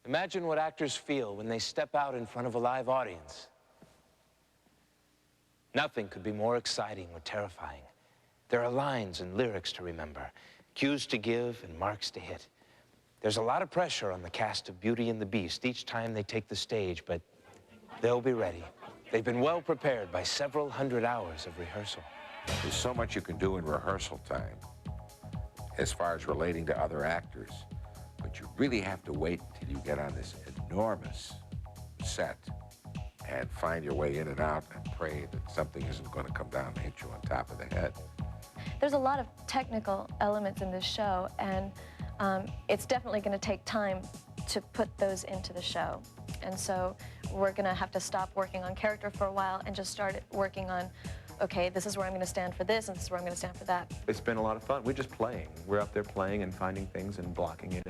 Imagine what actors feel when they step out in front of a live audience. Nothing could be more exciting or terrifying. There are lines and lyrics to remember, cues to give and marks to hit. There's a lot of pressure on the cast of Beauty and the Beast each time they take the stage, but they'll be ready. They've been well prepared by several hundred hours of rehearsal. There's so much you can do in rehearsal time as far as relating to other actors, but you really have to wait until you get on this enormous set and find your way in and out and pray that something isn't going to come down and hit you on top of the head. There's a lot of technical elements in this show, and it's definitely going to take time to put those into the show. And so we're going to have to stop working on character for a while and just start working on, okay, this is where I'm going to stand for this, and this is where I'm going to stand for that. It's been a lot of fun. We're just playing. We're out there playing and finding things and blocking it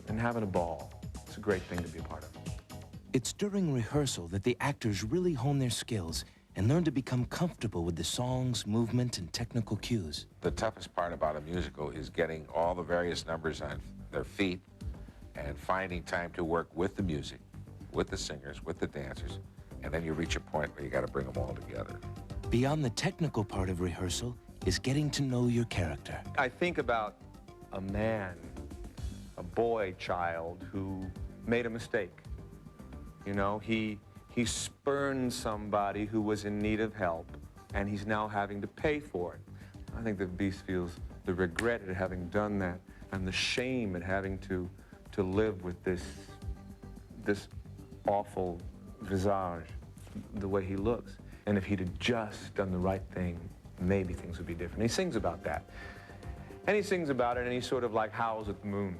and having a ball. It's a great thing to be a part of. It's during rehearsal that the actors really hone their skills and learn to become comfortable with the songs, movement, and technical cues. The toughest part about a musical is getting all the various numbers on their feet and finding time to work with the music, with the singers, with the dancers, and then you reach a point where you got to bring them all together. Beyond the technical part of rehearsal is getting to know your character. I think about a man, a boy child who made a mistake. You know, he spurned somebody who was in need of help, and he's now having to pay for it. I think the Beast feels the regret at having done that and the shame at having to live with this awful visage, the way he looks. And if he'd have just done the right thing, maybe things would be different. He sings about that. And he sings about it, and he sort of like howls at the moon,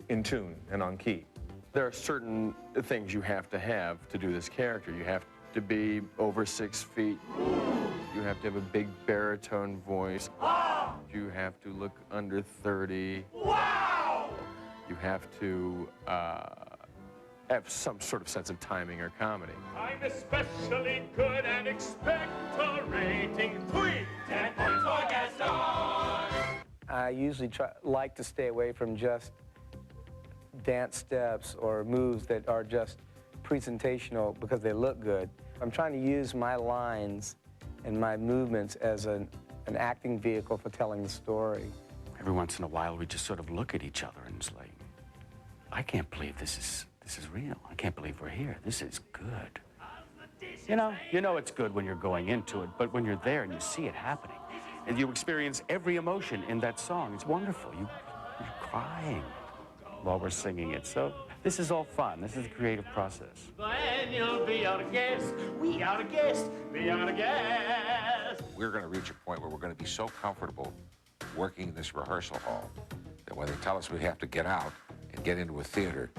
in tune and on key. There are certain things you have to do this character. You have to be over 6 feet. You have to have a big baritone voice. Wow! You have to look under 30. Wow! You have to have some sort of sense of timing or comedy. I'm especially good and expect a rating 3. 10 points for Gaston. I usually like to stay away from just dance steps or moves that are just presentational because they look good. I'm trying to use my lines and my movements as an acting vehicle for telling the story. Every once in a while, we just sort of look at each other and it's like, I can't believe this is real. I can't believe we're here. This is good. You know it's good when you're going into it, but when you're there and you see it happening, and you experience every emotion in that song, it's wonderful. You're crying while we're singing it. So this is all fun. This is a creative process. When you'll be our guest, we are a guest, we are a guest. We're going to reach a point where we're going to be so comfortable working in this rehearsal hall that when they tell us we have to get out and get into a theater,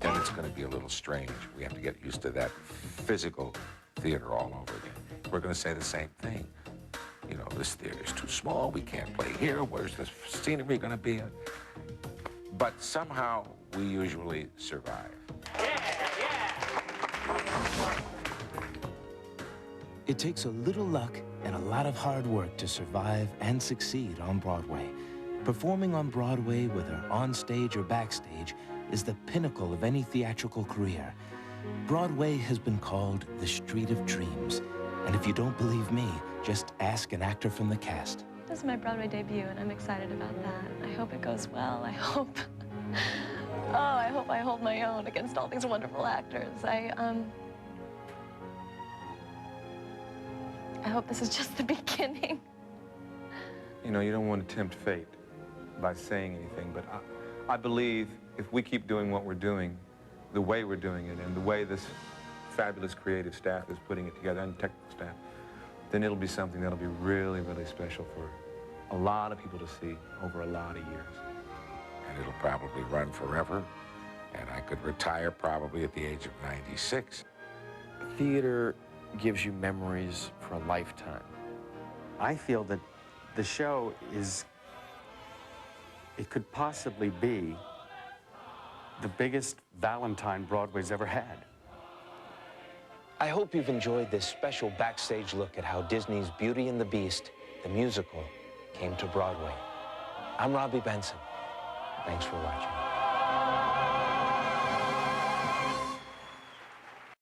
then it's going to be a little strange. We have to get used to that physical theater all over again. We're going to say the same thing. You know, this theater's too small. We can't play here. Where's the scenery going to be? But somehow, we usually survive. It takes a little luck and a lot of hard work to survive and succeed on Broadway. Performing on Broadway, whether on stage or backstage, is the pinnacle of any theatrical career. Broadway has been called the Street of Dreams. And if you don't believe me, just ask an actor from the cast. This is my Broadway debut, and I'm excited about that. I hope it goes well. I hope I hold my own against all these wonderful actors. I hope this is just the beginning. You know, you don't want to tempt fate by saying anything, but I believe if we keep doing what we're doing, the way we're doing it, and the way this fabulous creative staff is putting it together, and technical staff, then it'll be something that'll be really, really special for a lot of people to see over a lot of years. And it'll probably run forever, and I could retire probably at the age of 96. Theater gives you memories for a lifetime. I feel that the show it could possibly be the biggest Valentine Broadway's ever had. I hope you've enjoyed this special backstage look at how Disney's Beauty and the Beast, the musical, came to Broadway. I'm Robbie Benson. Thanks for watching.